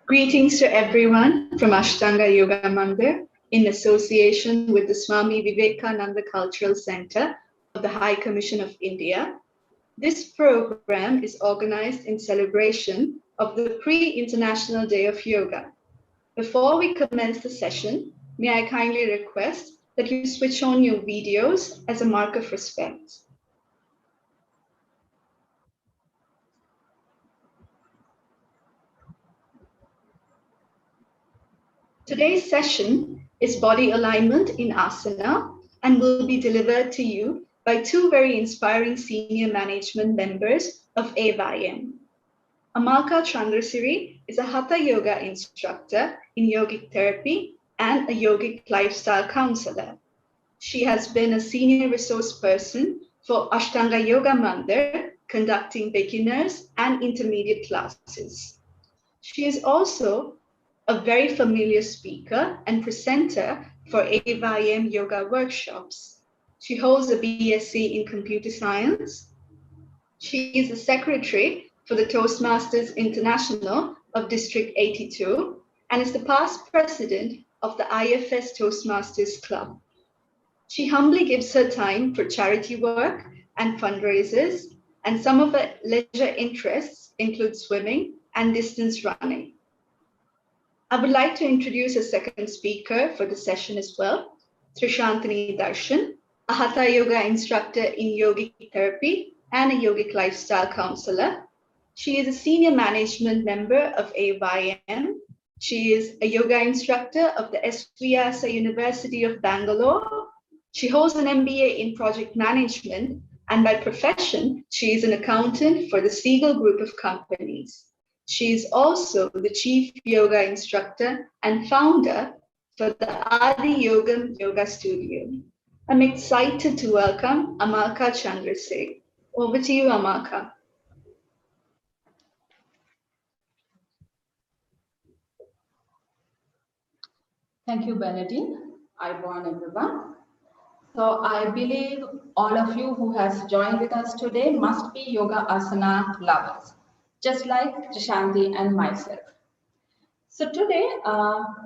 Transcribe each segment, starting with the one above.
Greetings to everyone from Ashtanga Yoga Mandir in association with the Swami Vivekananda Cultural Center of the High Commission of India. This program is organized in celebration of the Pre-International Day of Yoga. Before we commence the session, may I kindly request that you switch on your videos as a mark of respect. Today's session is body alignment in Asana and will be delivered to you by two very inspiring senior management members of AYM. Amalka Chandrasiri is a Hatha Yoga instructor in yogic therapy and a yogic lifestyle counselor. She has been a senior resource person for Ashtanga Yoga Mandir, conducting beginners and intermediate classes. She is also a very familiar speaker and presenter for AYM yoga workshops. She holds a BSc in computer science. She is the secretary for the Toastmasters International of District 82 and is the past president of the IFS Toastmasters Club. She humbly gives her time for charity work and fundraisers, and some of her leisure interests include swimming and distance running. I would like to introduce a second speaker for the session as well, Thirishanthi Darshan, a Hatha Yoga instructor in yogic therapy and a yogic lifestyle counselor. She is a senior management member of AYM. She is a yoga instructor of the SVCC University of Bangalore. She holds an MBA in project management, and by profession, she is an accountant for the Siegel Group of companies. She is also the chief yoga instructor and founder for the Adi Yogam Yoga Studio. I'm excited to welcome Amalka Chandrasiri. Over to you, Amalka. Thank you, Bernadine. Hi-born everyone. So I believe all of you who has joined with us today must be yoga asana lovers, just like Thirishanthi and myself. So today,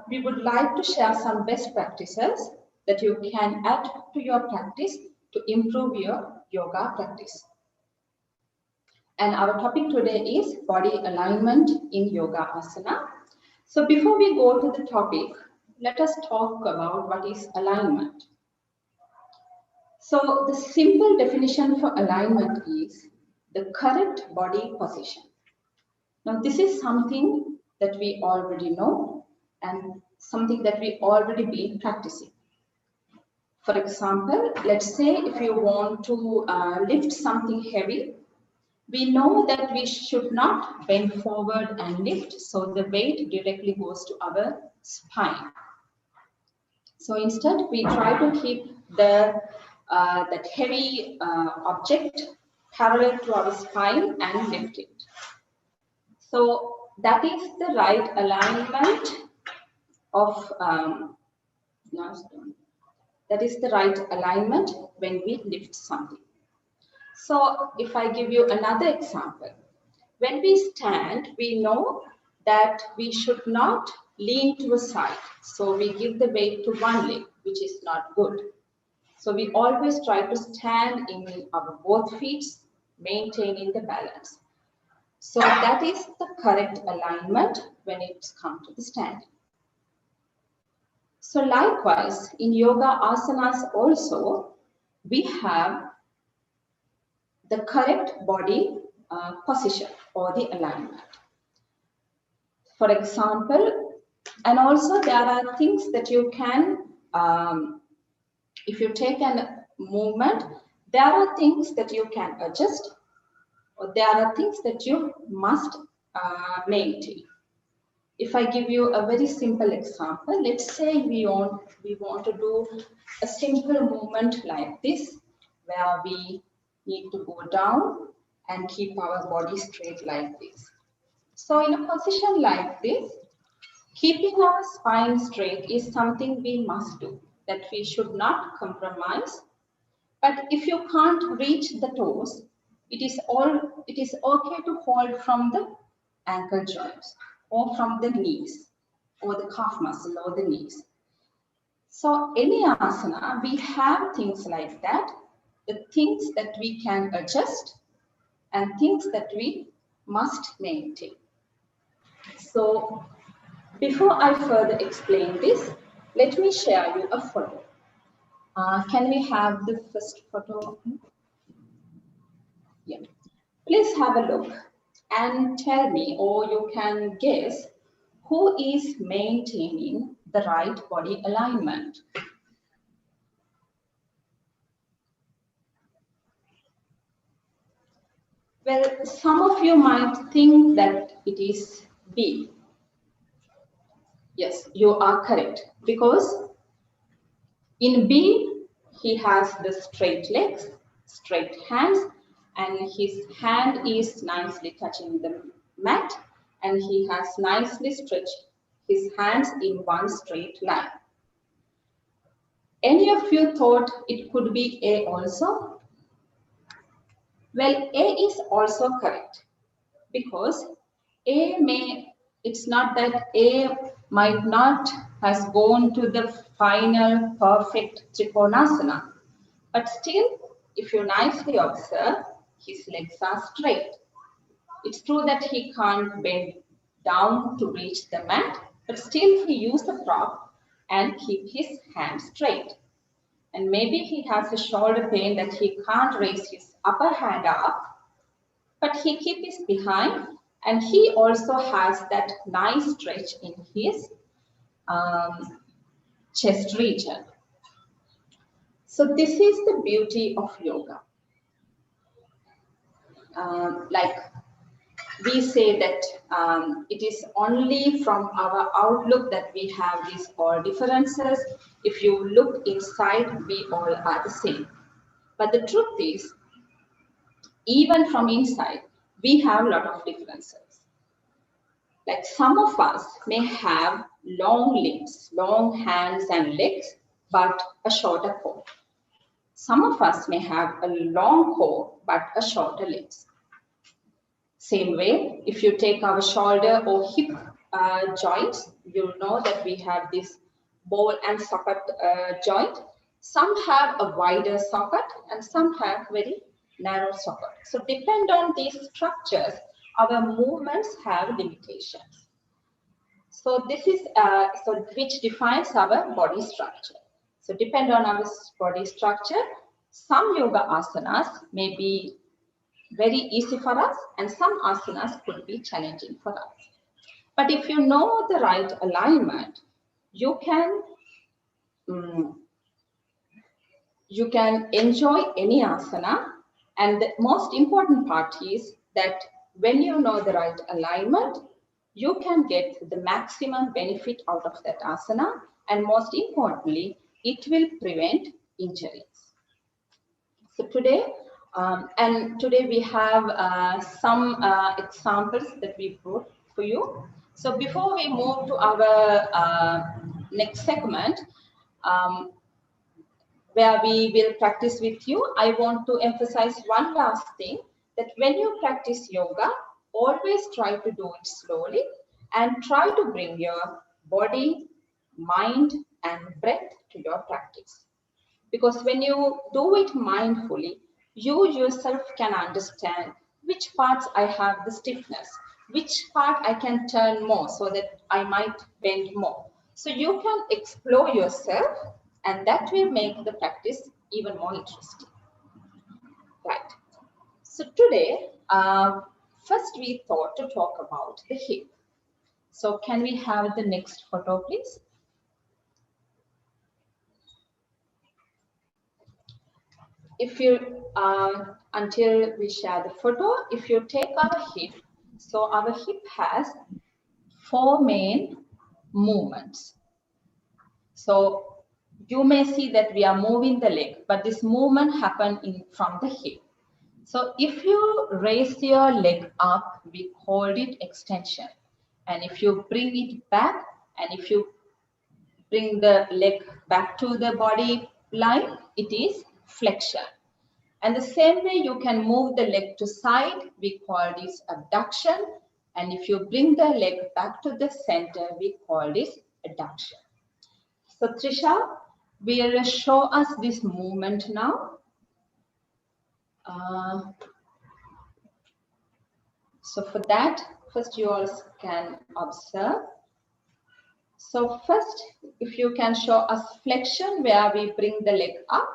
we would like to share some best practices that you can add to your practice to improve your yoga practice. And our topic today is body alignment in yoga asana. So before we go to the topic, let us talk about what is alignment. So the simple definition for alignment is the correct body position. Now, this is something that we already know and something that we already been practicing. For example, let's say if you want to lift something heavy, we know that we should not bend forward and lift, so the weight directly goes to our spine. So instead, we try to keep that heavy object parallel to our spine and lift it. So that is the right alignment of when we lift something. So if I give you another example, when we stand, we know that we should not lean to a side. So we give the weight to one leg, which is not good. So we always try to stand in our both feet, maintaining the balance. So that is the correct alignment when it comes to the standing. So likewise, in yoga asanas also, we have the correct body position or the alignment. For example, and also there are things that you can, if you take a movement, there are things that you can adjust, or there are things that you must maintain. If I give you a very simple example, let's say we want to do a simple movement like this, where we need to go down and keep our body straight like this. So in a position like this, keeping our spine straight is something we must do, that we should not compromise. But if you can't reach the toes, it is okay to hold from the ankle joints. or from the knees or the calf muscle or the knees. So any asana, we have things like that, the things that we can adjust and things that we must maintain. So before I further explain this, let me share you a photo. Can we have the first photo? Yeah. Please have a look and tell me, or you can guess, who is maintaining the right body alignment. Well, some of you might think that it is B. Yes, you are correct, because in B, he has the straight legs, straight hands, and his hand is nicely touching the mat, and he has nicely stretched his hands in one straight line. Any of you thought it could be A also? Well, A is also correct, because it's not that A might not has gone to the final perfect Trikonasana, but still, if you nicely observe, his legs are straight. It's true that he can't bend down to reach the mat, but still he used the prop and keep his hands straight. And maybe he has a shoulder pain that he can't raise his upper hand up, but he keeps his behind, and he also has that nice stretch in his chest region. So this is the beauty of yoga. Like we say that it is only from our outlook that we have these all differences. If you look inside, we all are the same. But the truth is, even from inside, we have a lot of differences. Like some of us may have long limbs, long hands and legs, but a shorter core. Some of us may have a long core, but a shorter legs. Same way, if you take our shoulder or hip joints, you'll know that we have this ball and socket joint. Some have a wider socket and some have very narrow socket. So depend on these structures, our movements have limitations. So this is which defines our body structure. So depend on our body structure. Some yoga asanas may be very easy for us, and some asanas could be challenging for us. But if you know the right alignment, you can enjoy any asana. And the most important part is that when you know the right alignment, you can get the maximum benefit out of that asana, and most importantly, it will prevent injuries. So today we have some examples that we brought for you. So before we move to our next segment, where we will practice with you, I want to emphasize one last thing, that when you practice yoga, always try to do it slowly and try to bring your body, mind, and breath to your practice. Because when you do it mindfully, you yourself can understand which parts I have the stiffness, which part I can turn more so that I might bend more. So you can explore yourself, and that will make the practice even more interesting. Right. So today, first we thought to talk about the hip. So can we have the next photo, please? If you, until we share the photo, if you take our hip, so our hip has 4 main movements. So you may see that we are moving the leg, but this movement happens from the hip. So if you raise your leg up, we call it extension. And if you bring it back, and if you bring the leg back to the body line, it is flexion. And the same way you can move the leg to side, we call this abduction. And if you bring the leg back to the center, we call this adduction. So Trisha will show us this movement now. So for that, first you all can observe. So first, if you can show us flexion where we bring the leg up.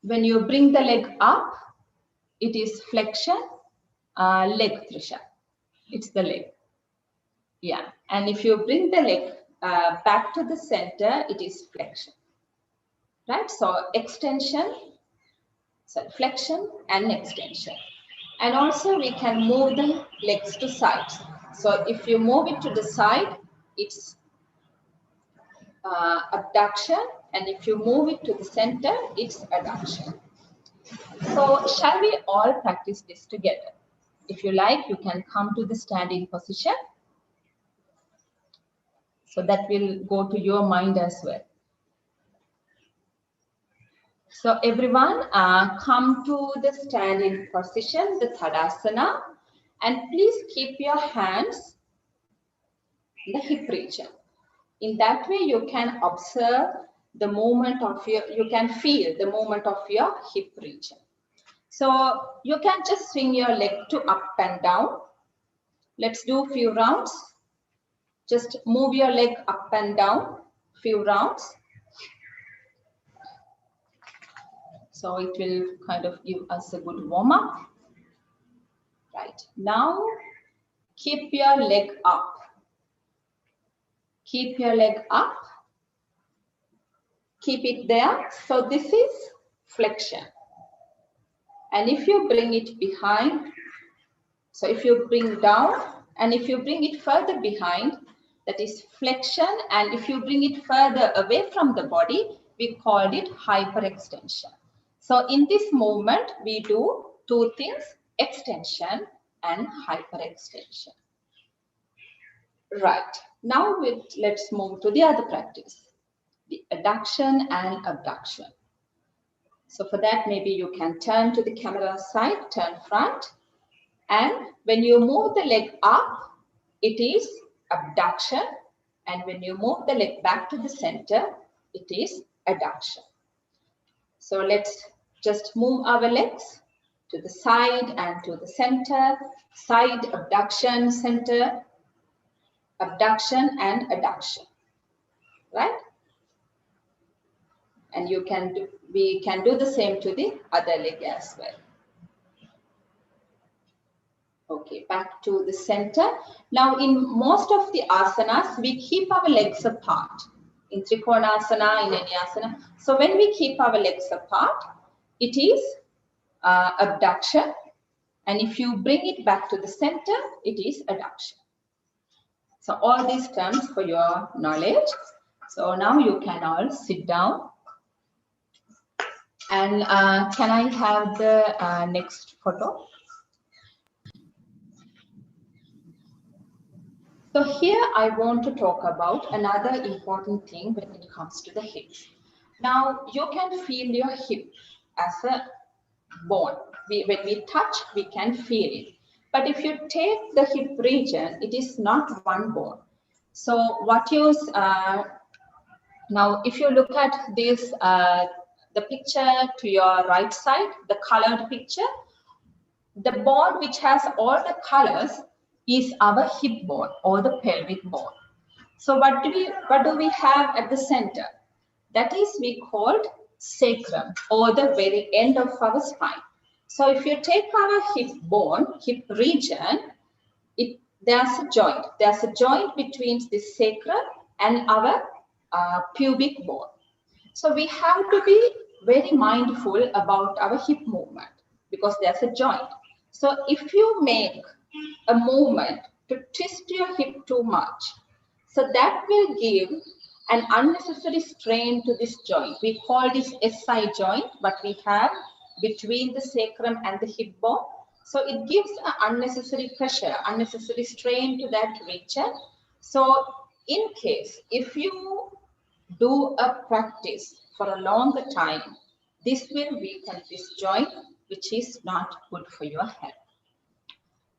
When you bring the leg up, it is flexion, leg, Trisha. It's the leg. Yeah. And if you bring the leg back to the center, it is flexion. Right? So extension, so flexion and extension. And also we can move the legs to sides. So if you move it to the side, it's abduction, and if you move it to the center, it's adduction. So shall we all practice this together? If you like, you can come to the standing position. So that will go to your mind as well. So everyone come to the standing position, the Tadasana, and please keep your hands in the hip region. In that way, you can observe the movement of your, you can feel the movement of your hip region. So you can just swing your leg to up and down. Let's do a few rounds. Just move your leg up and down, few rounds. So it will kind of give us a good warm up. Right, now keep your leg up. Keep your leg up. Keep it there. So this is flexion. And if you bring it behind, so if you bring down and if you bring it further behind, that is flexion. And if you bring it further away from the body, we call it hyperextension. So in this movement, we do two things, extension and hyperextension. Right, now let's move to the other practice, the adduction and abduction. So for that, maybe you can turn to the camera side, turn front. And when you move the leg up, it is abduction. And when you move the leg back to the center, it is adduction. So let's just move our legs to the side and to the center, side, abduction, center, abduction and adduction, right? And you can do, we can do the same to the other leg as well. Okay, back to the center. Now in most of the asanas, we keep our legs apart. In Trikonasana, in any asana. So when we keep our legs apart, it is abduction. And if you bring it back to the center, it is adduction. So all these terms for your knowledge. So now you can all sit down. And can I have the next photo? So here I want to talk about another important thing when it comes to the hips. Now you can feel your hip as a bone. When we touch, we can feel it. But if you take the hip region, it is not one bone. So what you, now if you look at this, the picture to your right side, the colored picture, the bone which has all the colors is our hip bone or the pelvic bone. So what do we have at the center? That is we called sacrum or the very end of our spine. So if you take our hip bone, hip region, there's a joint. There's a joint between the sacrum and our pubic bone. So we have to be very mindful about our hip movement because there's a joint. So if you make a movement to twist your hip too much, so that will give an unnecessary strain to this joint. We call this SI joint, but we have between the sacrum and the hip bone. So it gives an unnecessary pressure, unnecessary strain to that region. So in case, if you do a practice for a longer time, This will weaken this joint, which is not good for your health.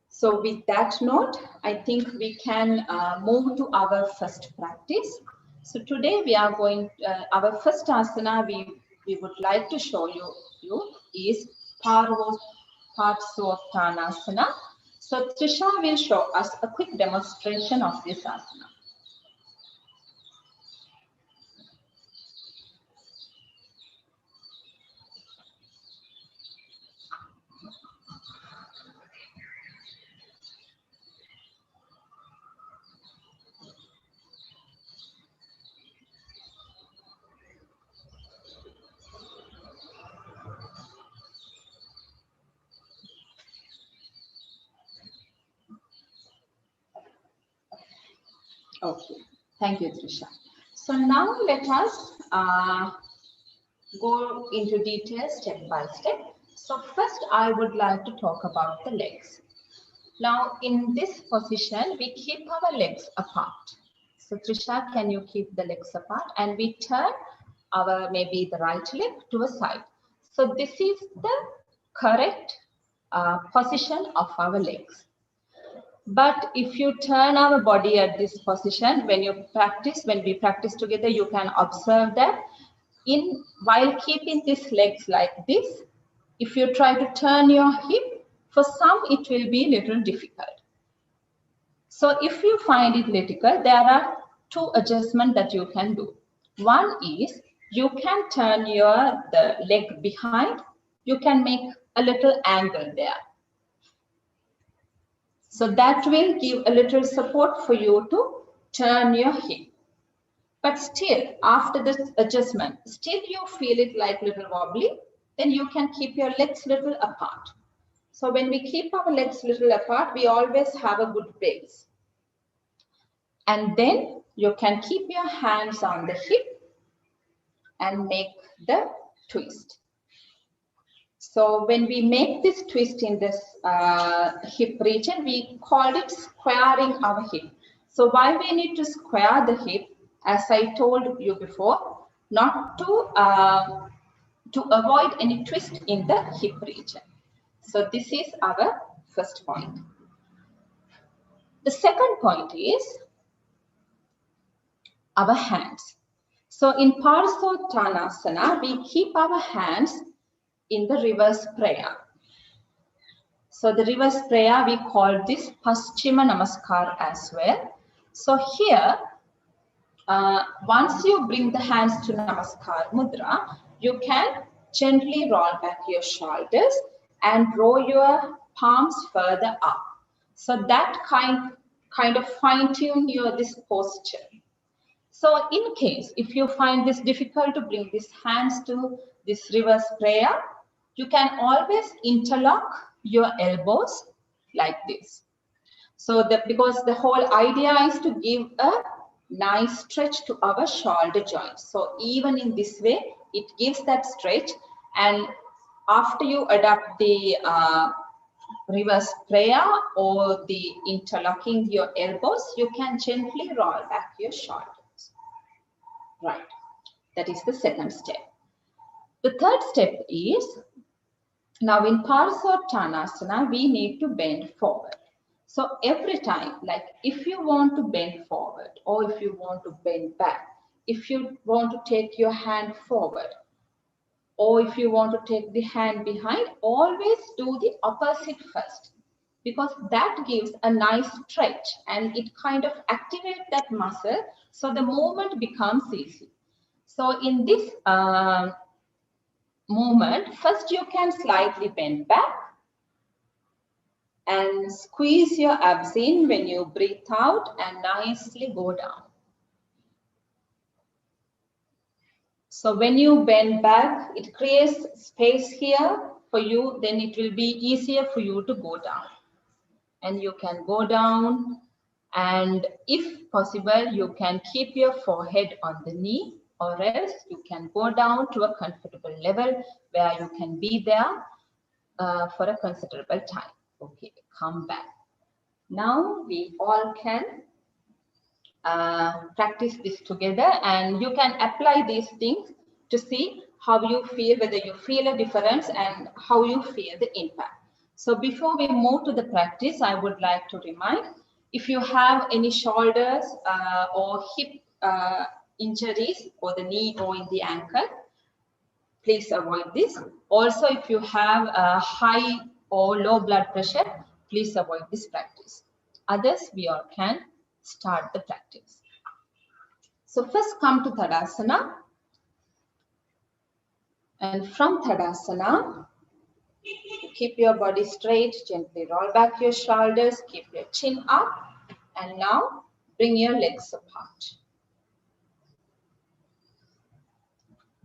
So with that note, I think we can move to our first practice. So today we are going, our first asana we would like to show you is Parsvottanasana. So Trisha will show us a quick demonstration of this asana. Okay, thank you, Trisha. So now let us go into details step by step. So first I would like to talk about the legs. Now in this position, we keep our legs apart. So Trisha, can you keep the legs apart? And we turn our, maybe the right leg to a side. So this is the correct position of our legs. But if you turn our body at this position, when we practice together, you can observe that while keeping these legs like this, if you try to turn your hip, for some it will be a little difficult. So if you find it difficult, there are two adjustments that you can do. One is you can turn the leg behind. You can make a little angle there. So that will give a little support for you to turn your hip. But still, after this adjustment, still you feel it like little wobbly, then you can keep your legs little apart. So when we keep our legs little apart, we always have a good base. And then you can keep your hands on the hip and make the twist. So when we make this twist in this hip region, we call it squaring our hip. So why we need to square the hip, as I told you before, not to avoid any twist in the hip region. So this is our first point. The second point is our hands. So in Parsvottanasana, we keep our hands in the reverse prayer. So the reverse prayer, we call this Paschima Namaskar as well. So here, once you bring the hands to Namaskar Mudra, you can gently roll back your shoulders and draw your palms further up. So that kind of fine-tune this posture. So in case, if you find this difficult to bring these hands to this reverse prayer, you can always interlock your elbows like this. So because the whole idea is to give a nice stretch to our shoulder joints. So even in this way, it gives that stretch. And after you adopt the reverse prayer or the interlocking your elbows, you can gently roll back your shoulders. Right, that is the second step. The third step is, now in Parsvottanasana, we need to bend forward. So every time, like if you want to bend forward or if you want to bend back, if you want to take your hand forward or if you want to take the hand behind, always do the opposite first, because that gives a nice stretch and it kind of activates that muscle, so the movement becomes easy. So in this movement, first you can slightly bend back and squeeze your abs in when you breathe out and nicely go down. So when you bend back, it creates space here for you, then it will be easier for you to go down. And you can go down, and if possible, you can keep your forehead on the knee, or else you can go down to a comfortable level where you can be there for a considerable time. Okay, come back. Now we all can practice this together, and you can apply these things to see how you feel, whether you feel a difference and how you feel the impact. So before we move to the practice, I would like to remind, if you have any shoulders or hip injuries or the knee or in the ankle, please avoid this. Also, if you have a high or low blood pressure, please avoid this practice. Others, we all can start the practice. So first come to Tadasana. And from Tadasana, keep your body straight, gently roll back your shoulders, keep your chin up, and now bring your legs apart.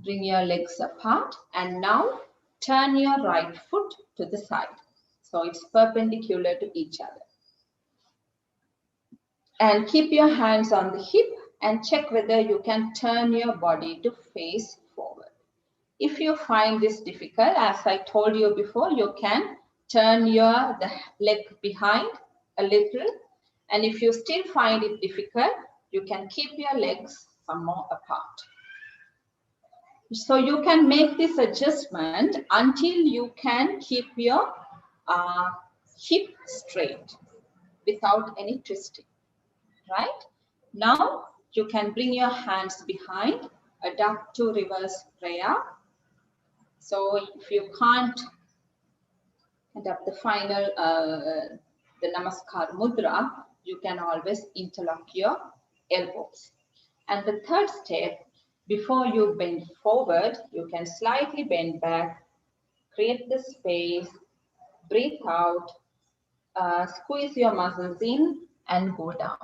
Bring your legs apart, and now turn your right foot to the side. So it's perpendicular to each other. And keep your hands on the hip and check whether you can turn your body to face forward. If you find this difficult, as I told you before, you can turn the leg behind a little. And if you still find it difficult, you can keep your legs some more apart. So you can make this adjustment until you can keep your hip straight without any twisting, right? Now you can bring your hands behind, a duck to reverse prayer. So if you can't adopt the final, the Namaskar Mudra, you can always interlock your elbows. And the third step, before you bend forward, you can slightly bend back, create the space, breathe out, squeeze your muscles in and go down.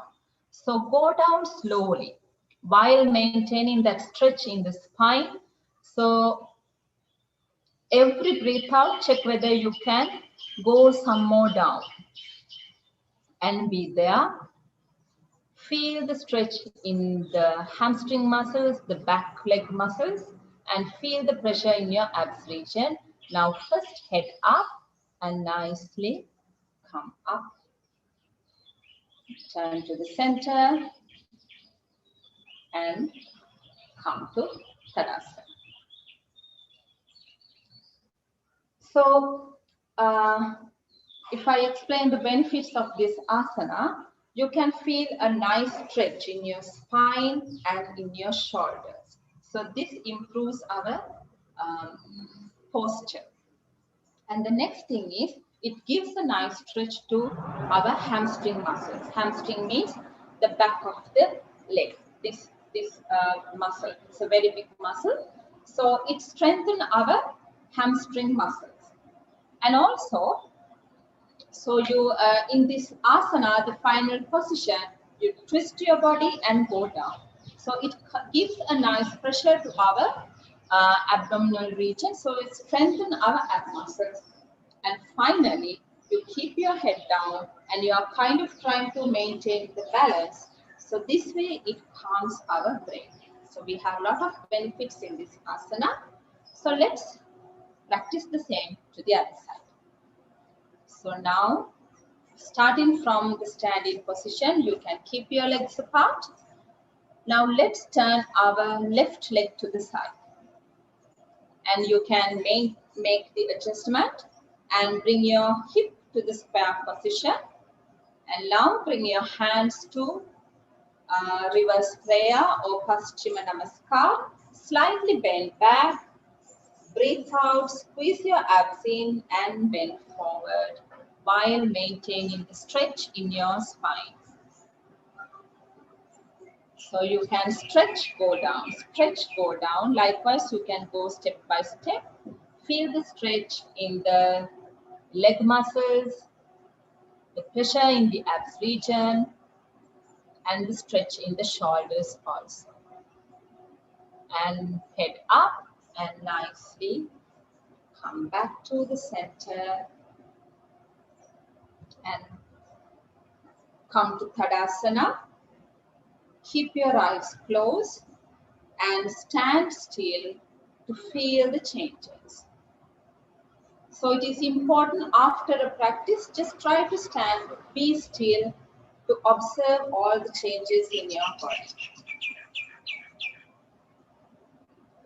So go down slowly while maintaining that stretch in the spine. So every breath out, check whether you can go some more down and be there. Feel the stretch in the hamstring muscles, the back leg muscles, and feel the pressure in your abs region. Now first head up and nicely come up. Turn to the center and come to Tadasana. So if I explain the benefits of this asana, you can feel a nice stretch in your spine and in your shoulders. So this improves our posture. And the next thing is, it gives a nice stretch to our hamstring muscles. Hamstring means the back of the leg. This muscle, it's a very big muscle. So it strengthens our hamstring muscles. And also, so you in this asana, the final position, you twist your body and go down. So it gives a nice pressure to our abdominal region. So it strengthens our ab muscles. And finally, you keep your head down and you are kind of trying to maintain the balance. So this way it calms our brain. So we have a lot of benefits in this asana. So let's practice the same to the other side. So now, starting from the standing position, you can keep your legs apart. Now let's turn our left leg to the side. And you can make the adjustment and bring your hip to the square position. And now bring your hands to reverse prayer or Paschima Namaskar. Slightly bend back, breathe out, squeeze your abs in and bend forward while maintaining the stretch in your spine. So you can stretch, go down. Likewise, you can go step by step. Feel the stretch in the leg muscles, the pressure in the abs region, and the stretch in the shoulders also. And head up and nicely come back to the center and come to Tadasana. Keep your eyes closed and stand still to feel the changes. So it is important after a practice, just try to stand, be still to observe all the changes in your body.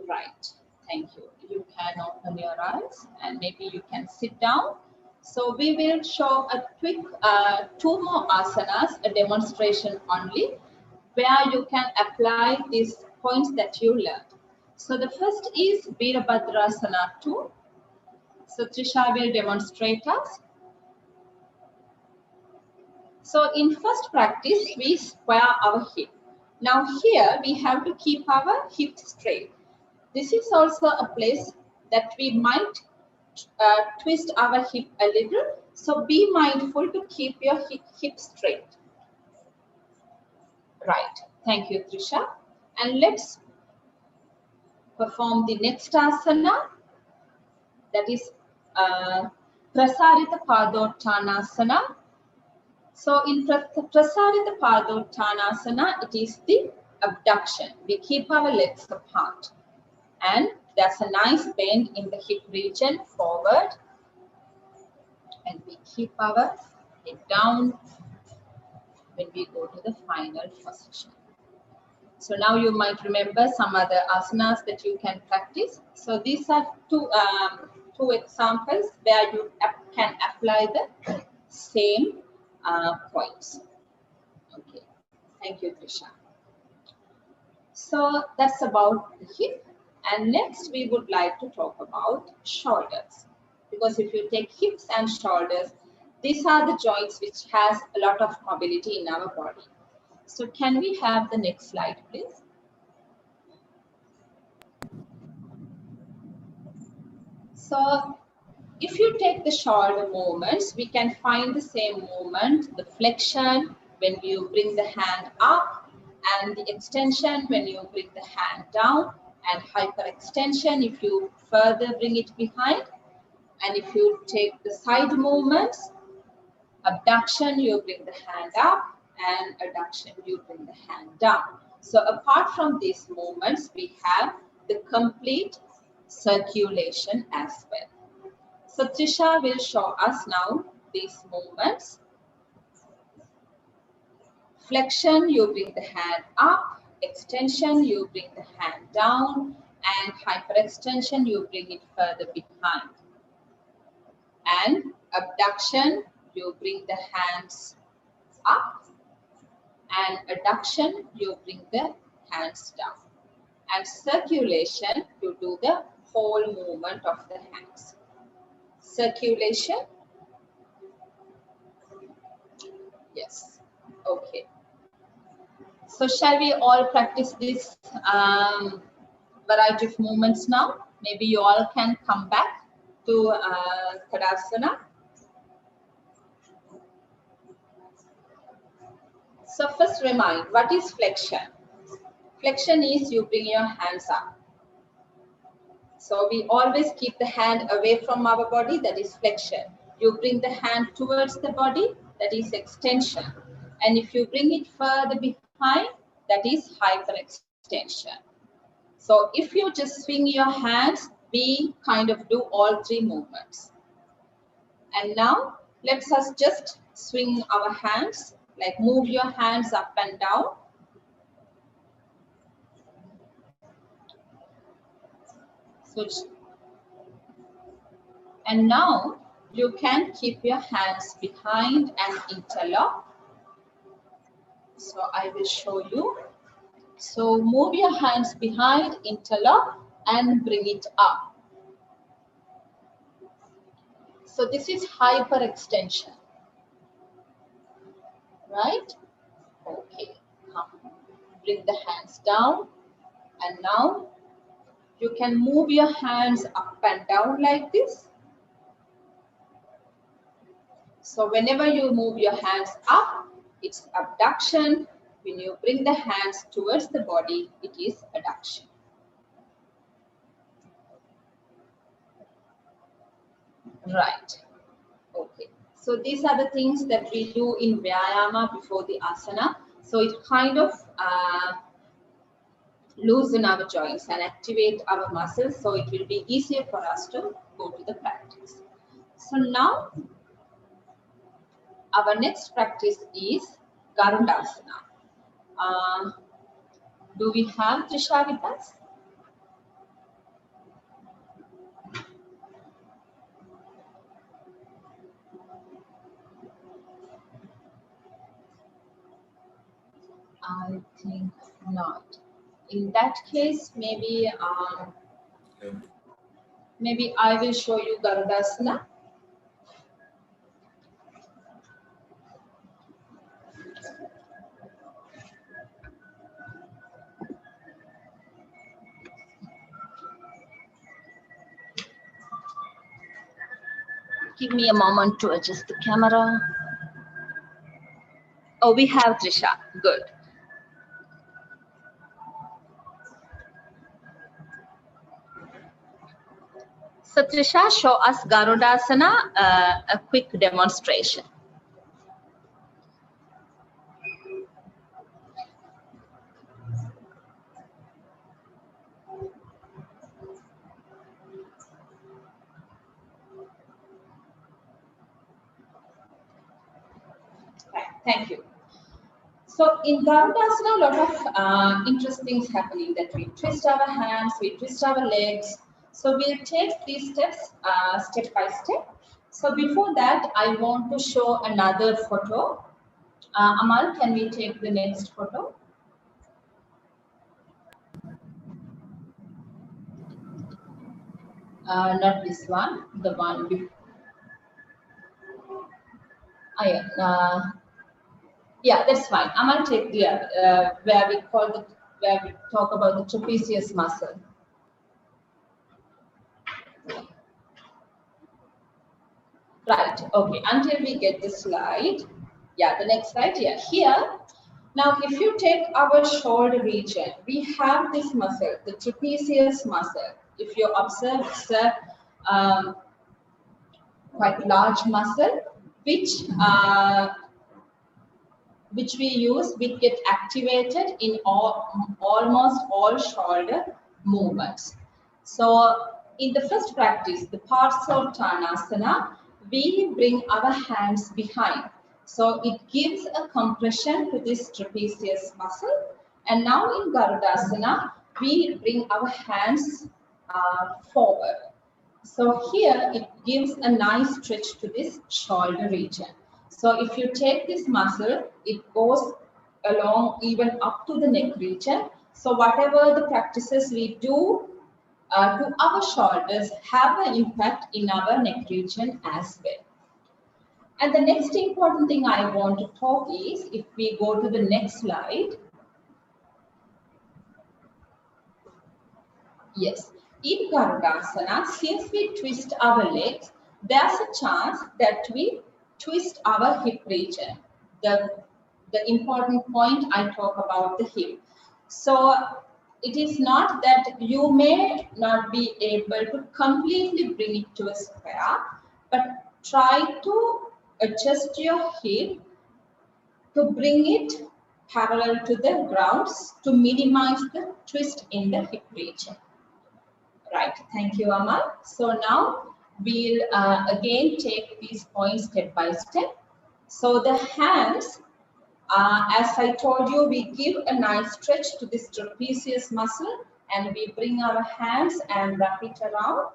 Right. Thank you. You can open your eyes and maybe you can sit down. So we will show a quick two more asanas, a demonstration only, where you can apply these points that you learned. So the first is Virabhadrasana 2. So Trisha will demonstrate us. So in first practice, we square our hip. Now here we have to keep our hip straight. This is also a place that we might twist our hip a little. So be mindful to keep your hip straight. Right. Thank you, Trisha. And let's perform the next asana. That is Prasarita Padottanasana. So in Prasarita Padottanasana, it is the abduction. We keep our legs apart. And there's a nice bend in the hip region forward. And we keep our head down when we go to the final position. So now you might remember some other asanas that you can practice. So these are two examples where you can apply the same points. Okay, thank you, Trisha. So that's about the hip. And next we would like to talk about shoulders. Because if you take hips and shoulders, these are the joints which has a lot of mobility in our body. So can we have the next slide, please? So if you take the shoulder movements, we can find the same movement, the flexion when you bring the hand up, and the extension when you bring the hand down, and hyperextension if you further bring it behind. And if you take the side movements, abduction, you bring the hand up, and adduction, you bring the hand down. So apart from these movements, we have the complete circulation as well. So Trisha will show us now these movements. Flexion, you bring the hand up. Extension, you bring the hand down. And hyperextension, you bring it further behind. And abduction, you bring the hands up, and adduction, you bring the hands down. And circulation, you do the whole movement of the hands. Circulation. Yes. Okay. So shall we all practice this variety of movements now? Maybe you all can come back to Tadasana. So first remind, what is flexion? Flexion is you bring your hands up. So we always keep the hand away from our body, that is flexion. You bring the hand towards the body, that is extension. And if you bring it further behind, that is hyperextension. So if you just swing your hands, we kind of do all three movements. And now let's us just swing our hands, like move your hands up and down. So, and now you can keep your hands behind and interlock. So I will show you. So move your hands behind, interlock, and bring it up. So this is hyperextension. Right? Okay. Come. Bring the hands down. And now you can move your hands up and down like this. So whenever you move your hands up, it's abduction. When you bring the hands towards the body, it is adduction. Right. Okay. So these are the things that we do in Vyayama before the asana. So it kind of loosen our joints and activate our muscles. So it will be easier for us to go to the practice. So now our next practice is Garudasana. Do we have Trisha with us? I think not. In that case, maybe maybe I will show you Garudasana. Give me a moment to adjust the camera. Oh, we have Trisha. Good. So Trisha, show us Garudasana, a quick demonstration. Thank you. So in Garudasana, a lot of interesting things happening, that we twist our hands, we twist our legs. So we'll take these steps step by step. So before that, I want to show another photo. Amal, can we take the next photo? Not this one, the one before. Yeah, that's fine. I'm gonna take the where we talk about the trapezius muscle. Right. Okay. Until we get the slide. Yeah, the next slide. Yeah, here. Now, if you take our shoulder region, we have this muscle, the trapezius muscle. If you observe, it's a quite large muscle, which we use, we get activated in almost all shoulder movements. So in the first practice, the Parsottanasana, we bring our hands behind. So it gives a compression to this trapezius muscle. And now in Garudasana, we bring our hands forward. So here it gives a nice stretch to this shoulder region. So if you take this muscle, it goes along even up to the neck region. So whatever the practices we do to our shoulders have an impact in our neck region as well. And the next important thing I want to talk is, if we go to the next slide. Yes, in Garudasana, since we twist our legs, there's a chance that we twist our hip region. The important point, I talk about the hip. So it is not that you may not be able to completely bring it to a square, but try to adjust your hip to bring it parallel to the ground to minimize the twist in the hip region. Right, thank you, Amal. So now we'll again take these points step by step. So the hands, as I told you, we give a nice stretch to this trapezius muscle and we bring our hands and wrap it around.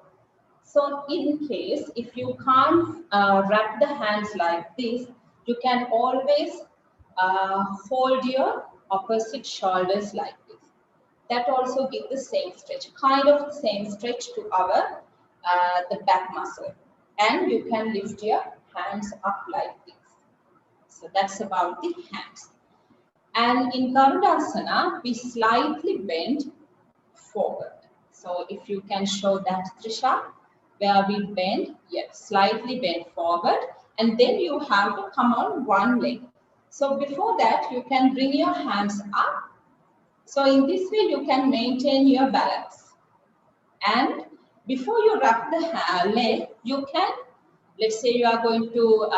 So in case, if you can't wrap the hands like this, you can always fold your opposite shoulders like this. That also gives the same stretch, kind of the same stretch to our the back muscle. And you can lift your hands up like this. So that's about the hands. And in Garudasana, we slightly bend forward. So if you can show that, Trisha, where we bend, yes, slightly bend forward. And then you have to come on one leg. So before that, you can bring your hands up. So in this way, you can maintain your balance. And before you wrap the leg, you can, let's say you are going to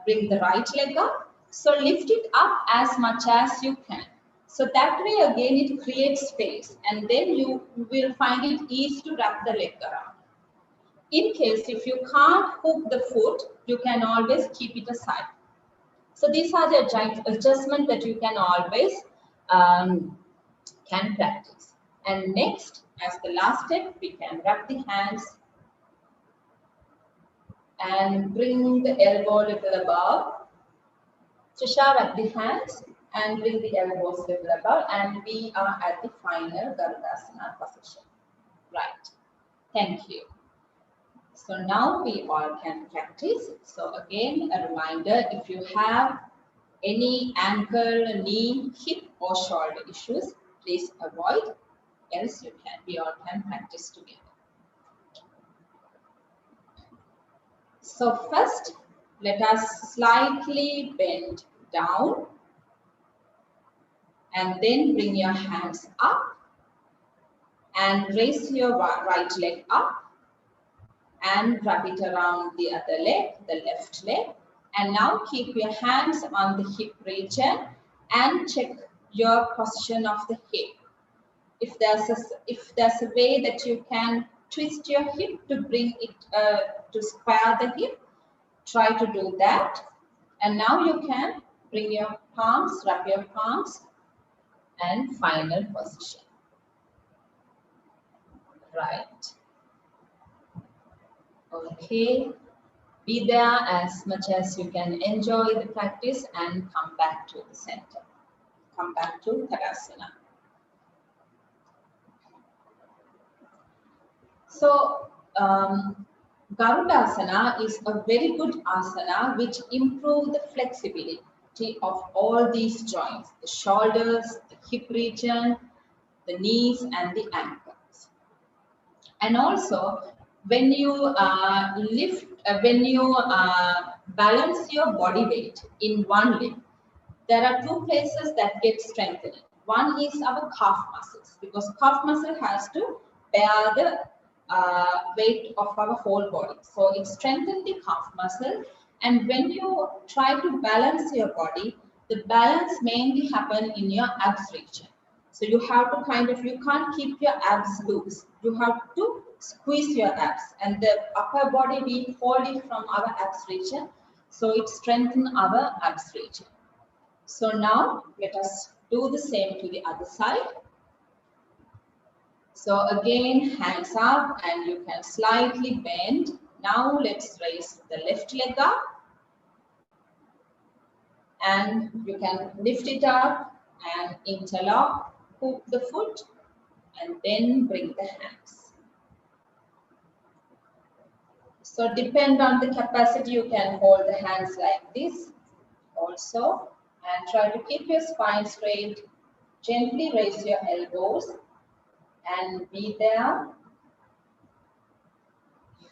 bring the right leg up. So lift it up as much as you can. So that way, again, it creates space. And then you will find it easy to wrap the leg around. In case, if you can't hook the foot, you can always keep it aside. So these are the adjustments that you can always can practice. And next, as the last step, we can wrap the hands and bring the elbow a little above. Trisha, wrap the hands and bring the elbows level above, and we are at the final Garudasana position. Right. Thank you. So now we all can practice. So again, a reminder, if you have any ankle, knee, hip or shoulder issues, please avoid, else we all can practice together. So first, let us slightly bend down and then bring your hands up and raise your right leg up and wrap it around the other leg, the left leg. And now keep your hands on the hip region and check your position of the hip. If there's a way that you can twist your hip to bring it to square the hip, try to do that. And now you can bring your palms, wrap your palms, and final position. Right. Okay. Be there as much as you can enjoy the practice and come back to the center. Come back to Tadasana. So, Garudasana is a very good asana which improves the flexibility of all these joints, the shoulders, the hip region, the knees and the ankles. And also, when you balance your body weight in one limb, there are two places that get strengthened. One is our calf muscles, because calf muscle has to bear the weight of our whole body. So it strengthens the calf muscle. And when you try to balance your body, the balance mainly happens in your abs region. So you have to you can't keep your abs loose. You have to squeeze your abs, and the upper body we hold it from our abs region. So it strengthens our abs region. So now let us do the same to the other side. So again, hands up and you can slightly bend. Now let's raise the left leg up. And you can lift it up and interlock, hook the foot, and then bring the hands. So depend on the capacity, you can hold the hands like this also. And try to keep your spine straight. Gently raise your elbows and be there.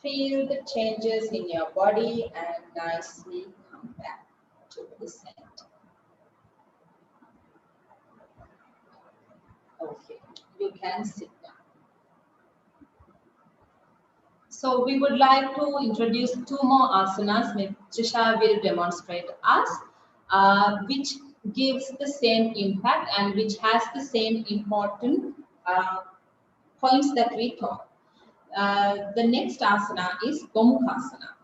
Feel the changes in your body and nicely come back to the center. Okay, you can sit down. So we would like to introduce two more asanas which Trisha will demonstrate us, which gives the same impact and which has the same important points that we taught. The next asana is Gomukhasana.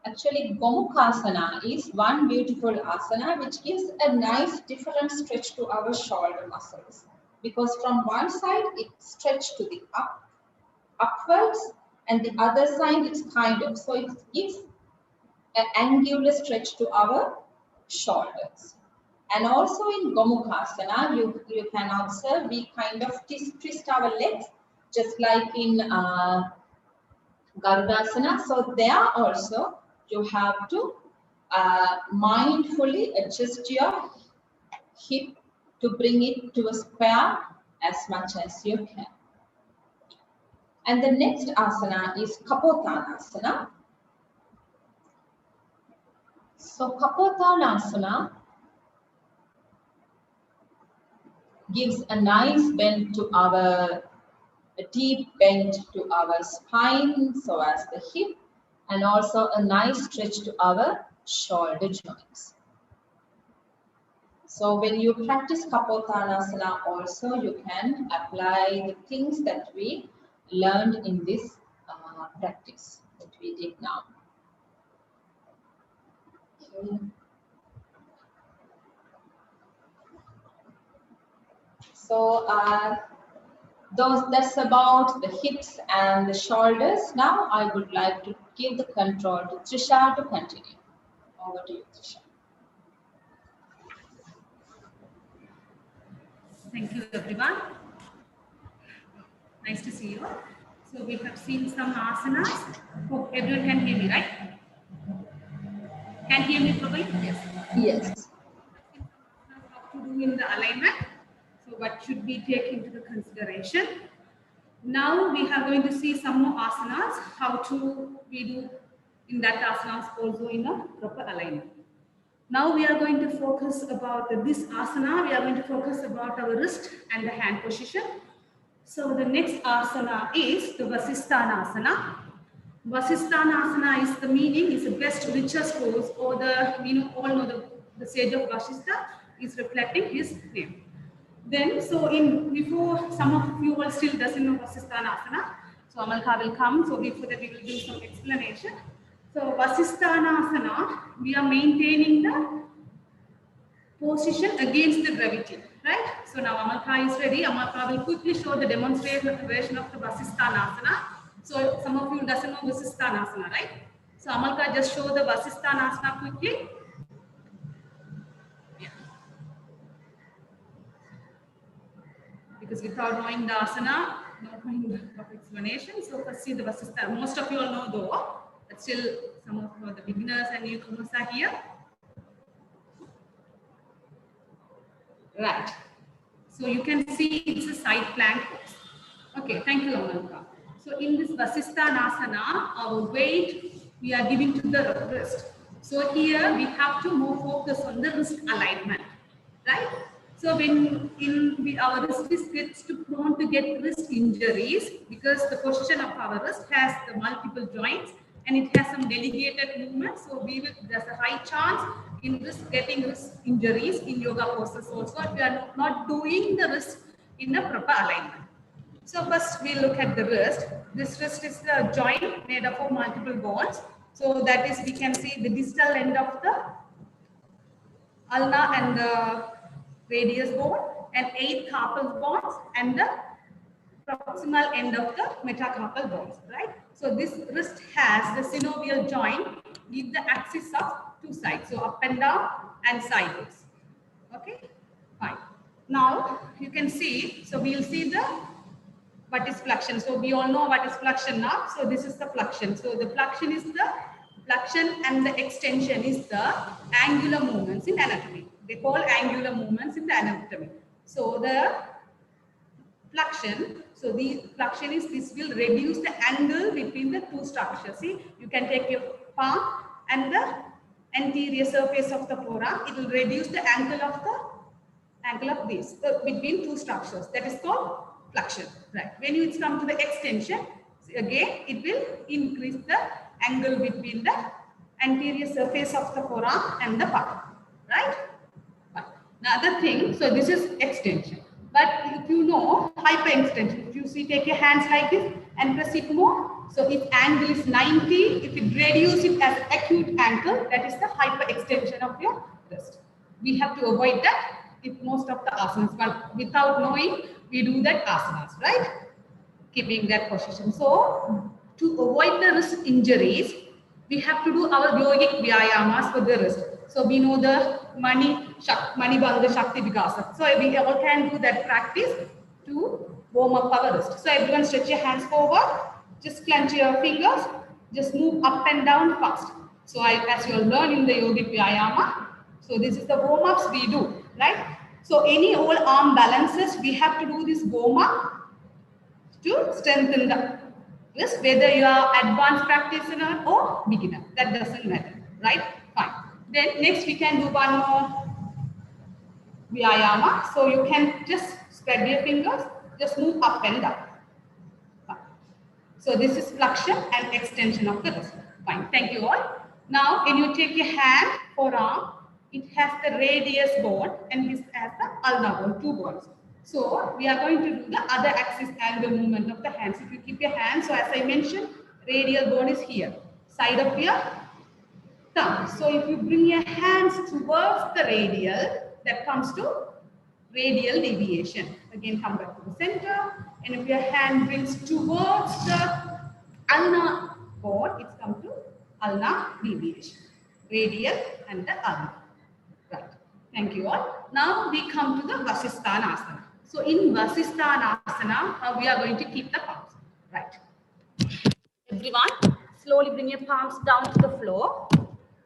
Actually, Gomukhasana is one beautiful asana which gives a nice different stretch to our shoulder muscles, because from one side it stretches to the upwards and the other side it's so it gives an angular stretch to our shoulders. And also in Gomukhasana, you can observe we kind of twist our legs just like in Garudasana. So there also you have to mindfully adjust your hip to bring it to a square as much as you can. And the next asana is Kapothanasana. So Kapothanasana gives a nice bend to a deep bend to our spine, so as the hip, and also a nice stretch to our shoulder joints. So when you practice Kapothanasana also, you can apply the things that we learned in this practice that we did now. Okay. So that's about the hips and the shoulders. Now I would like to give the control to Trisha to continue. Over to you, Trisha. Thank you, everyone. Nice to see you. So we have seen some asanas. Hope everyone can hear me, right? Can hear me properly? Yes. Yes. How to do in the alignment. So what should we take into the consideration? Now we are going to see some more asanas. How to we do in that asanas also in a proper alignment. Now we are going to focus about this asana. We are going to focus about our wrist and the hand position. So the next asana is the Vasisthanasana. Vasisthanasana is the meaning, is the best, richest pose, or the, all know the sage of Vasistha is reflecting his name. Then, so before some of you all still doesn't know Vasisthanasana, so Amalka will come, so before that we will do some explanation. So Vasisthanasana, we are maintaining the position against the gravity, right? So now Amalka is ready. Amalka will quickly show the demonstration of the Vasisthanasana. So some of you doesn't know Vasisthanasana, right? So Amalka just show the Vasisthanasana quickly. Yeah. Because without knowing the asana, not knowing the explanation, so first see the Vasisthanasana. Most of you all know though, but still some of the beginners and newcomers are here. Right. So you can see it's a side plank pose. Okay, thank you, Amalka. So in this Vasisthanasana, our weight we are giving to the wrist. So here we have to more focus on the wrist alignment, right? So when our wrist gets to prone to get wrist injuries because the position of our wrist has the multiple joints and it has some delegated movement. So there's a high chance in getting wrist injuries in yoga poses also if we are not doing the wrist in a proper alignment. So first we look at the wrist. This wrist is the joint made up of multiple bones. So that is, we can see the distal end of the ulna and the radius bone and 8 carpal bones and the proximal end of the metacarpal bones, right? So this wrist has the synovial joint with the axis of 2 sides, so up and down and sideways. Okay, fine. Now you can see, so we'll see what is flexion. So we all know what is flexion now. So this is the flexion. So the flexion and the extension is the angular movements in anatomy. They call angular movements in the anatomy. So the flexion, so the flexion is, this will reduce the angle between the two structures. See, you can take your palm and the anterior surface of the forearm. It will reduce the angle of this between two structures. That is called flexion, right? When it's come to the extension, again it will increase the angle between the anterior surface of the forearm and the palm, right? Another thing, so this is extension. But if you know hyperextension, if you see, take your hands like this and press it more. So if angle is 90, if it reduce it as acute angle, that is the hyperextension of your wrist. We have to avoid that with most of the asanas, but without knowing, we do that asanas, right? Keeping that position. So to avoid the wrist injuries, we have to do our yogic vyayamas for the wrist. So we know the Mani Banga Shakti Vikasa. So we all can do that practice to warm up our wrist. So everyone stretch your hands forward, just clench your fingers, just move up and down fast. So as you all learn in the yogic vyayama, so this is the warm ups we do, right? So any all arm balances, we have to do this warm up to strengthen the wrist, whether you are advanced practitioner or beginner, that doesn't matter, right? Fine. Then next we can do one more vyayama. So you can just spread your fingers, just move up and down. Fine. So this is flexion and extension of the wrist. Fine. Thank you all. Now when you take your hand, forearm, it has the radius bone and this has the ulnar bone, 2 bones. So we are going to do the other axis angle movement of the hands. If you keep your hands, so as I mentioned, radial bone is here, side of your thumb. So if you bring your hands towards the radial, that comes to radial deviation. Again, come back to the center. And if your hand brings towards the ulnar bone, it's come to ulnar deviation. Radial and the ulnar. Right. Thank you all. Now we come to the Vasisthanasana. So in Vasisthanasana, we are going to keep the palms. Right. Everyone, slowly bring your palms down to the floor.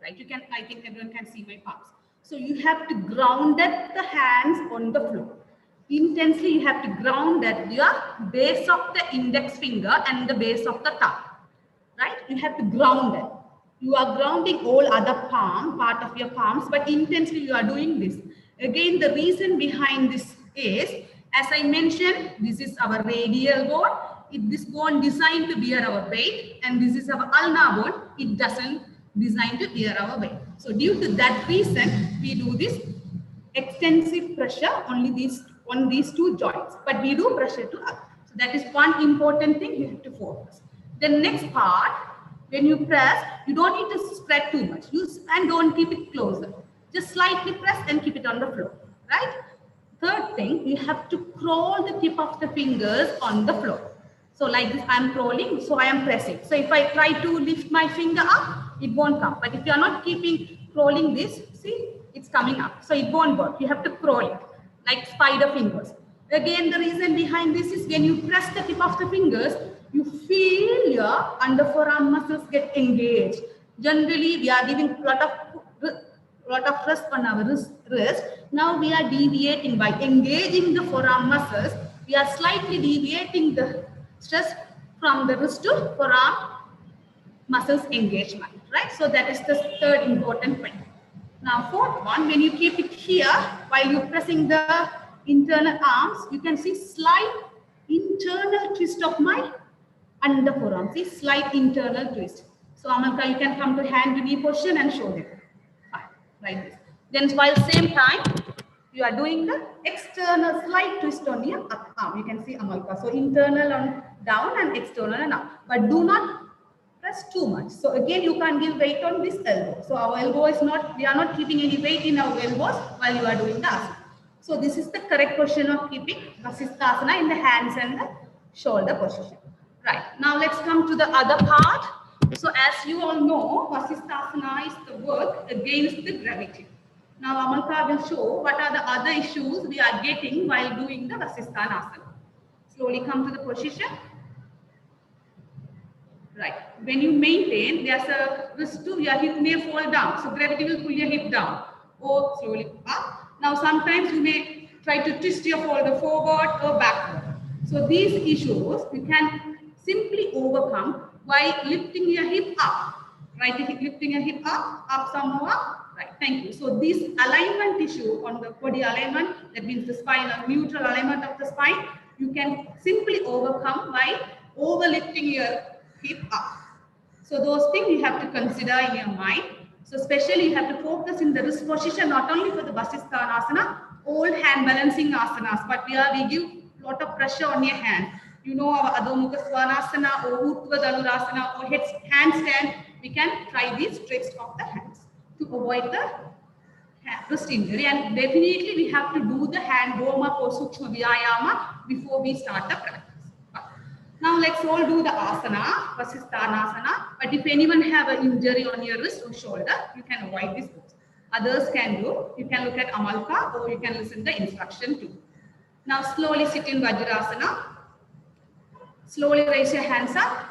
Right. You can, I think everyone can see my palms. So you have to ground the hands on the floor. Intensely, you have to ground at your base of the index finger and the base of the thumb. Right? You have to ground it. You are grounding all other part of your palms, but intensely you are doing this. Again, the reason behind this is, as I mentioned, this is our radial bone. This bone designed to bear our weight, and this is our ulnar bone. It doesn't designed to bear our weight. So due to that reason, we do this extensive pressure on these two joints, but we do pressure to up. So that is one important thing you have to focus. The next part, when you press, you don't need to spread too much. And don't keep it closer. Just slightly press and keep it on the floor. Right? Third thing, you have to crawl the tip of the fingers on the floor. So like this, I'm crawling, so I am pressing. So if I try to lift my finger up, it won't come. But if you are not crawling this, see, it's coming up. So it won't work. You have to crawl it like spider fingers. Again, the reason behind this is when you press the tip of the fingers, you feel your under forearm muscles get engaged. Generally, we are giving a lot of rest on our wrist. Now we are deviating by engaging the forearm muscles. We are slightly deviating the stress from the wrist to forearm muscles engagement. Right? So that is the third important point. Now, fourth one, when you keep it here while you're pressing the internal arms, you can see slight internal twist of my under forearm. See, slight internal twist. So, Amalka, you can come to hand to knee position and show them. Fine, like this. Then, while same time, you are doing the external slight twist on your up arm. You can see Amalka. So, internal on down and external and up. But do not press too much. So again, you can't give weight on this elbow. So our elbow is not, we are not keeping any weight in our elbows while you are doing the asana. So this is the correct position of keeping Vasisthasana in the hands and the shoulder position. Right. Now let's come to the other part. So as you all know, Vasisthasana is the work against the gravity. Now Amalka will show what are the other issues we are getting while doing the Vasisthanasana. Slowly come to the position. Right. When you maintain, there's a risk to your hip may fall down. So gravity will pull your hip down or slowly up. Now sometimes you may try to twist your shoulder forward or backward. So these issues you can simply overcome by lifting your hip up. Right, lifting your hip up some more. Right, thank you. So this alignment issue on the body alignment, that means the spinal neutral alignment of the spine, you can simply overcome by overlifting your hip up. So those things you have to consider in your mind. So especially you have to focus in the wrist position, not only for the Vasisthanasana, all hand balancing asanas, but we give a lot of pressure on your hand. You know our Adho Mukha Svanasana or Urdhva Dhanurasana or handstand, we can try these tricks of the hands to avoid the wrist injury. And definitely we have to do the hand warm-up or Sukshma Vyayama before we start the practice. Now let's all do the asana, Vasisthanasana. But if anyone have an injury on your wrist or shoulder, you can avoid this pose. Others can do. You can look at Amalka or you can listen to the instruction too. Now slowly sit in Vajrasana. Slowly raise your hands up.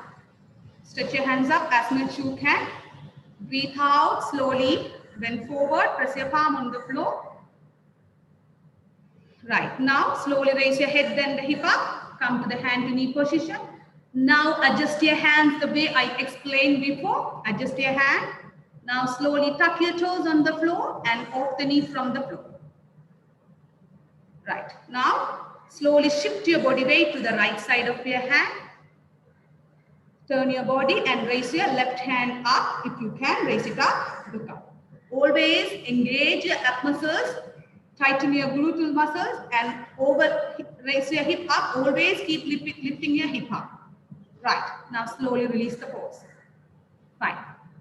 Stretch your hands up as much you can. Breathe out slowly. Bend forward. Press your palm on the floor. Right. Now slowly raise your head, then the hip up. Come to the hand to knee position. Now adjust your hands the way I explained before. Adjust your hand. Now slowly tuck your toes on the floor and off the knee from the floor. Right. Now slowly shift your body weight to the right side of your hand. Turn your body and raise your left hand up. If you can, raise it up. Look up. Always engage your ab muscles. Tighten your gluteal muscles and raise your hip up. Always keep lifting your hip up. Right. Now slowly release the pose. Fine.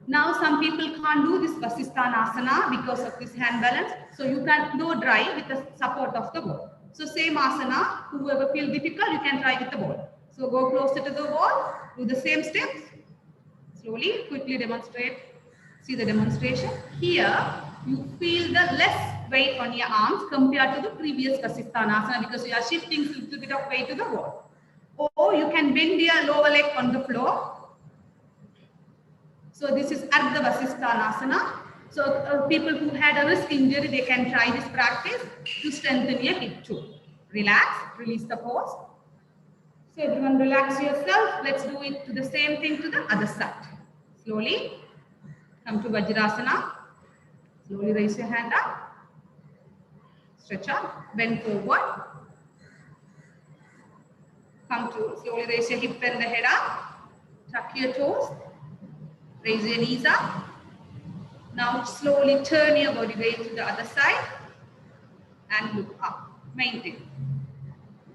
Now some people can't do this Vasisthanasana because of this hand balance. So you can do dry with the support of the ball. So same asana, whoever feels difficult, you can try with the ball. So go closer to the wall. Do the same steps. Slowly, quickly demonstrate. See the demonstration. Here, you feel the less weight on your arms compared to the previous Vasisthanasana because you are shifting a little bit of weight to the wall. Or you can bend your lower leg on the floor. So this is Ardha Vasisthanasana. So people who had a wrist injury, they can try this practice to strengthen your hip too. Relax, release the pose. So everyone relax yourself. Let's do it to the same thing to the other side. Slowly come to Vajrasana. Slowly raise your hand up. Stretch up, bend forward. Come to slowly raise your hip and the head up. Tuck your toes. Raise your knees up. Now slowly turn your body weight to the other side and look up. Maintain.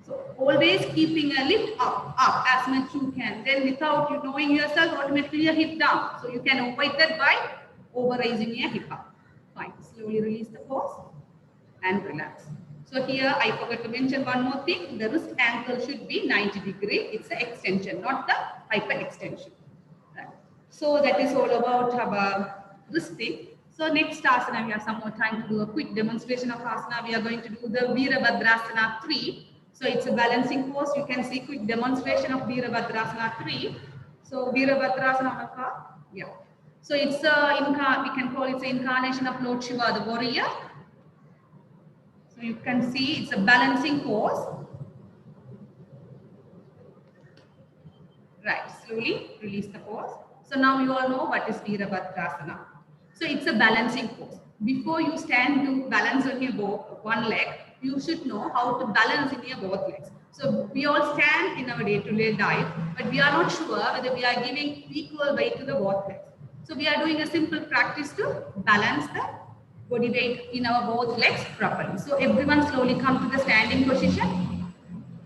So always keeping a lift up as much you can. Then without you knowing yourself, automatically your hip down. So you can avoid that by over raising your hip up. Fine. Slowly release the pose and relax. So here I forgot to mention one more thing. The wrist ankle should be 90 degrees. It's an extension, not the hyperextension. Right. So that is all about our wrist thing. So next asana, we have some more time to do a quick demonstration of asana. We are going to do the Virabhadrasana 3. So it's a balancing pose. You can see quick demonstration of Virabhadrasana 3. So Virabhadrasana, yeah. So it's we can call it the incarnation of Lord Shiva, the warrior. So you can see it's a balancing pose. Right, slowly release the pose. So now you all know what is Virabhadrasana. So it's a balancing pose. Before you stand to balance on your one leg, you should know how to balance in your both legs. So we all stand in our day-to-day life, but we are not sure whether we are giving equal weight to the both legs. So we are doing a simple practice to balance the body weight in our both legs properly. So everyone slowly come to the standing position.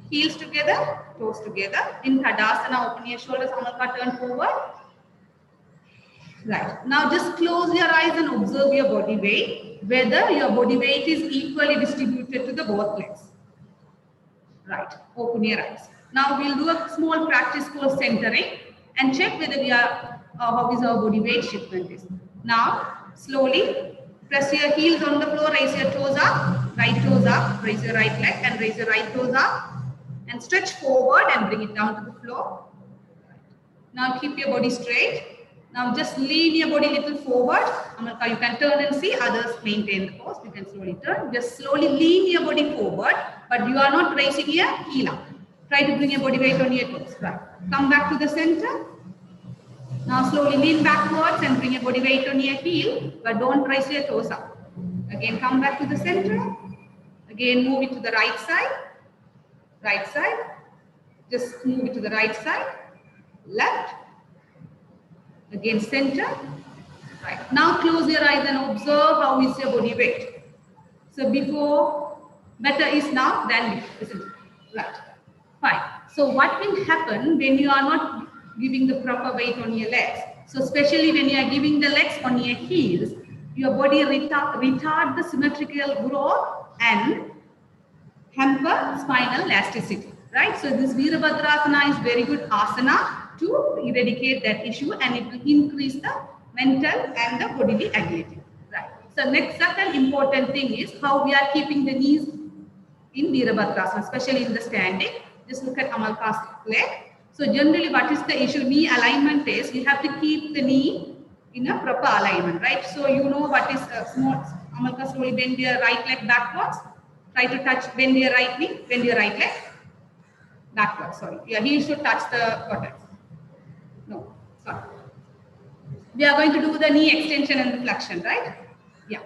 Heels together, toes together. In Tadasana, open your shoulders, Amalka, turn forward. Right. Now just close your eyes and observe your body weight, whether your body weight is equally distributed to the both legs. Right. Open your eyes. Now we'll do a small practice called centering and check whether we are, how is our body weight shipment is. Now slowly press your heels on the floor, raise your toes up, right toes up, raise your right leg and raise your right toes up and stretch forward and bring it down to the floor. Now keep your body straight. Now just lean your body a little forward. Amalka, you can turn and see, others maintain the pose. You can slowly turn. Just slowly lean your body forward, but you are not raising your heel up. Try to bring your body weight on your toes. Right. Come back to the center. Now slowly lean backwards and bring your body weight on your heel, but don't raise your toes up. Again, come back to the center. Again, move it to the right side. Right side. Just move it to the right side. Left. Again, center. Right. Now close your eyes and observe how is your body weight. So before, better is now than before, isn't it? Right. Fine. So what will happen when you are not giving the proper weight on your legs? So especially when you are giving the legs on your heels, your body retard the symmetrical growth and hamper spinal elasticity. Right. So this Virabhadrasana is very good asana to eradicate that issue and it will increase the mental and the bodily agility. Right. So next second important thing is how we are keeping the knees in Virabhadrasana, especially in the standing. Just look at Amalka's leg. So generally what is the issue? Knee alignment is you have to keep the knee in a proper alignment, right? So you know what is small. Amalka, slowly bend your right leg backwards. Try to touch, bend your right knee, bend your right leg backwards. Sorry, your heel should touch the buttocks. No, sorry. We are going to do the knee extension and the flexion, right? Yeah.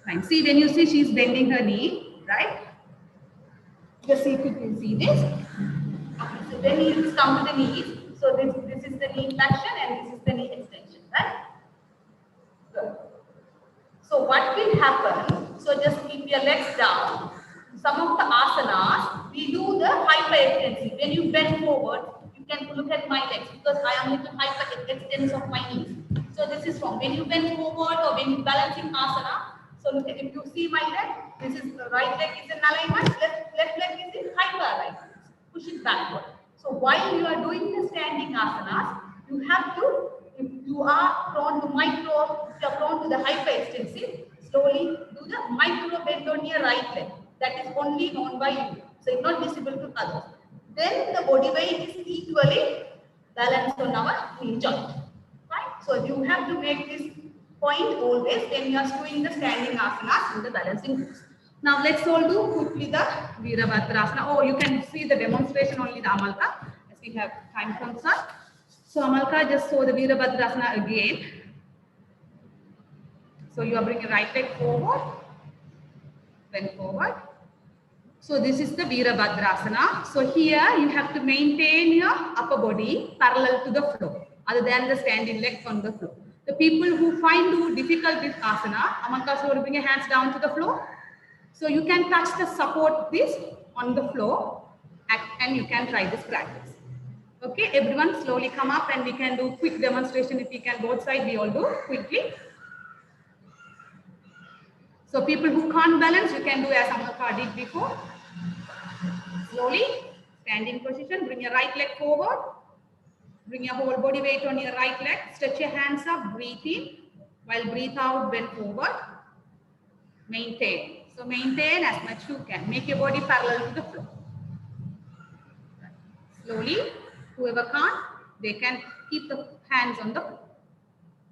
Fine. See, when you see she's bending her knee, right? Just see if you can see this. Okay, so the knees come to the knees. So this is the knee flexion and this is the knee extension, right? Good. So what will happen? So just keep your legs down. Some of the asanas, we do the hyper-extensive. When you bend forward, you can look at my legs because I am little hyper-extensive of my knees. So this is wrong. When you bend forward or when you balancing asana, so look at, if you see my leg, this is the right leg is in alignment, left leg is in hyper-alignment. Push it backward. So while you are doing the standing asanas, you have to, if you are prone to micro, if you are prone to the hyper-extensive, slowly do the right leg. That is only known by you. So it's not visible to others. Then the body weight is equally balanced on our knee joint. Right? So you have to make this point always when you are doing the standing asanas in the balancing pose. Now let's all do quickly the Virabhadrasana. Oh, you can see the demonstration only the Amalka as we have time concern. So Amalka just saw the Virabhadrasana again. So you are bringing right leg forward, then forward. So this is the Virabhadrasana. So here you have to maintain your upper body parallel to the floor, other than the standing legs on the floor. The people who find it difficult this asana, Amalka, so bring your hands down to the floor. So you can touch the support this on the floor and you can try this practice. Okay, everyone slowly come up and we can do quick demonstration. If we can both sides, we all do quickly. So people who can't balance, you can do as Amalka did before. Slowly, standing position, bring your right leg forward. Bring your whole body weight on your right leg. Stretch your hands up, breathe in. While breathe out, bend forward. Maintain. So maintain as much you can. Make your body parallel to the floor. Slowly, whoever can't, they can keep the hands on the floor.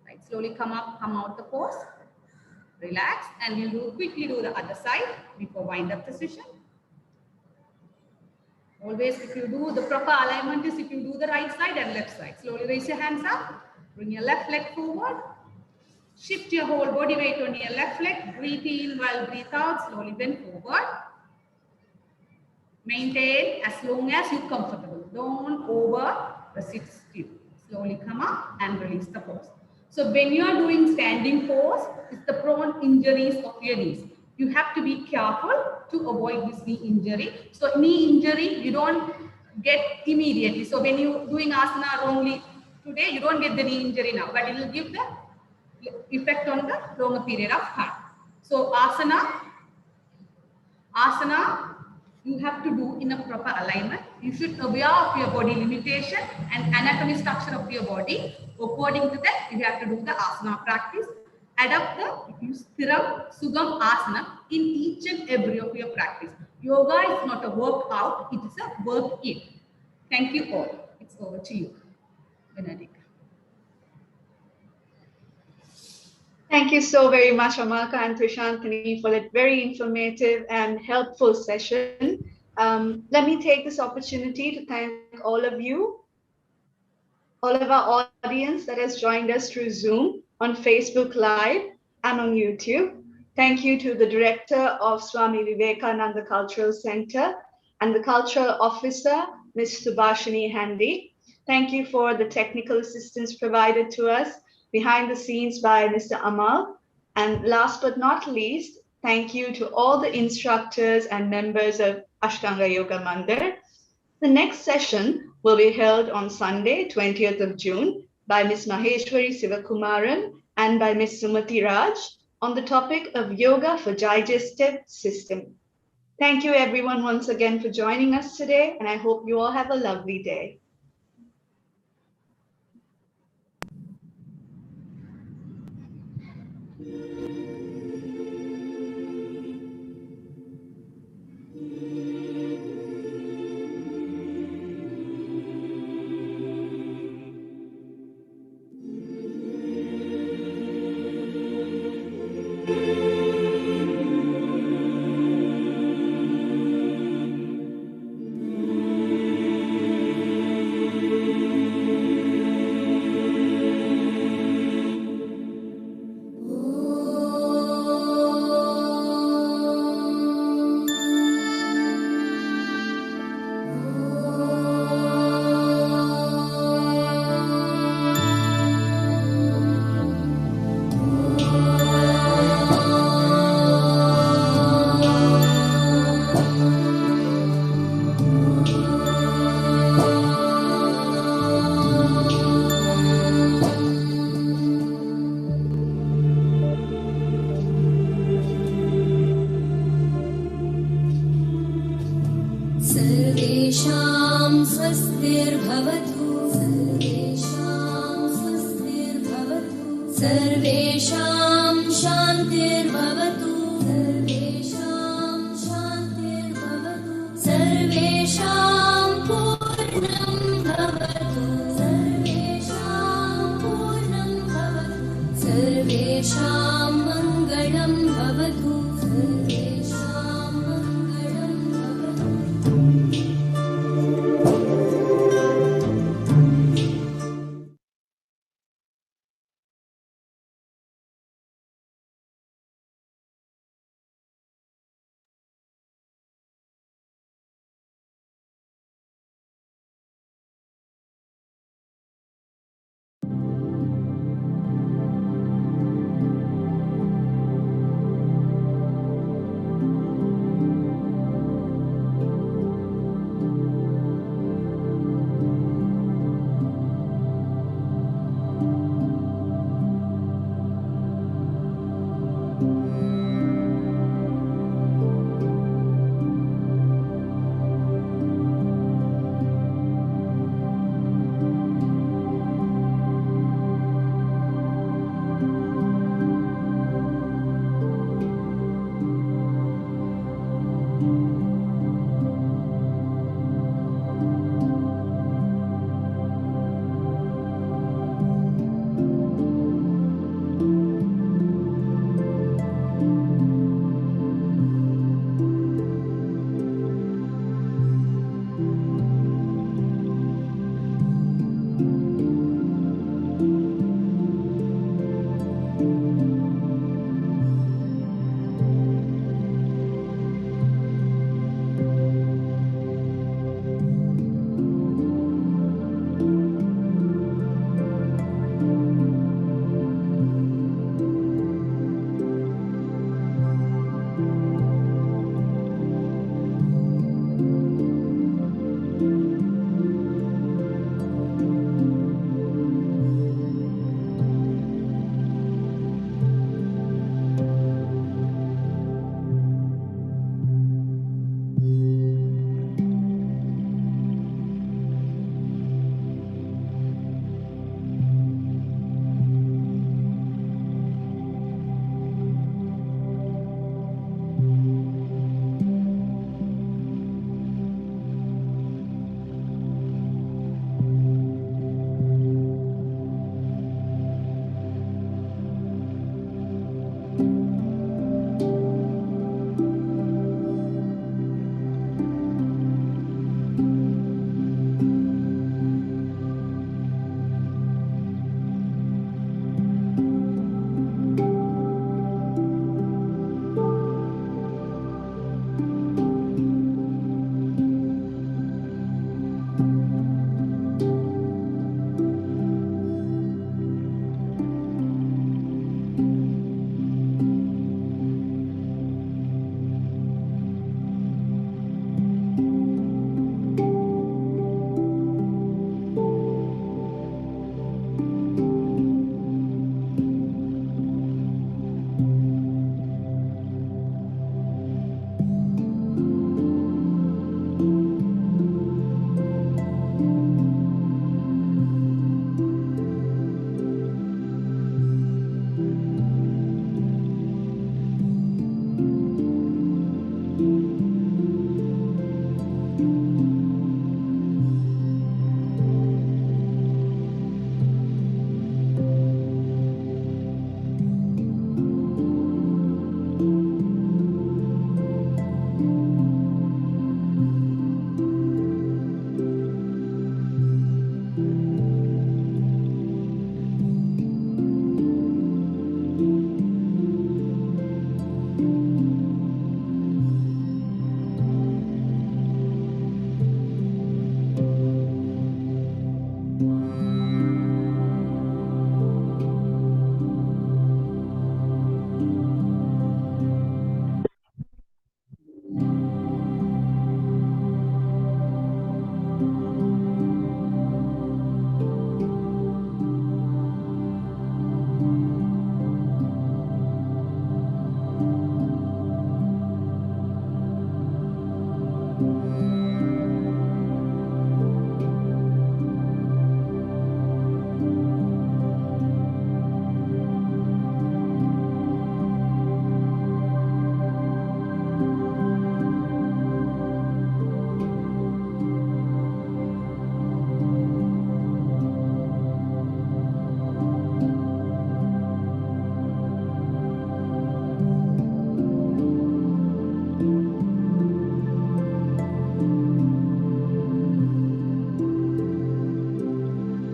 Right. Slowly come up, come out the pose. Relax, and we'll quickly do the other side before wind up the session. Always, if you do the proper alignment is if you do the right side and left side. Slowly raise your hands up. Bring your left leg forward. Shift your whole body weight on your left leg. Breathe in while breathe out. Slowly bend forward. Maintain as long as you're comfortable. Don't over resist it. Slowly come up and release the pose. So when you are doing standing pose, it's the prone injuries of your knees. You have to be careful to avoid this knee injury. So knee injury, you don't get immediately. So when you're doing asana wrongly today, you don't get the knee injury now, but it will give the effect on the longer period of time. So asana, you have to do in a proper alignment. You should be aware of your body limitation and anatomy structure of your body. According to that, you have to do the asana practice. Adapt the Thiram Sugam Asana in each and every of your practice. Yoga is not a workout, it is a work in. Thank you all. It's over to you, Benedict. Thank you so very much, Amalka and Thirishanthi, for that very informative and helpful session. Let me take this opportunity to thank all of you, all of our audience that has joined us through Zoom, on Facebook Live and on YouTube. Thank you to the Director of Swami Vivekananda Cultural Center and the Cultural Officer, Ms. Subhashini Handy. Thank you for the technical assistance provided to us behind the scenes by Mr. Amal. And last but not least, thank you to all the instructors and members of Ashtanga Yoga Mandir. The next session will be held on Sunday, 20th of June, by Ms. Maheshwari Sivakumaran and by Ms. Sumati Raj on the topic of yoga for digestive system. Thank you everyone once again for joining us today, and I hope you all have a lovely day. सर्वेषां स्वस्तिर्भवतु सर्वेषां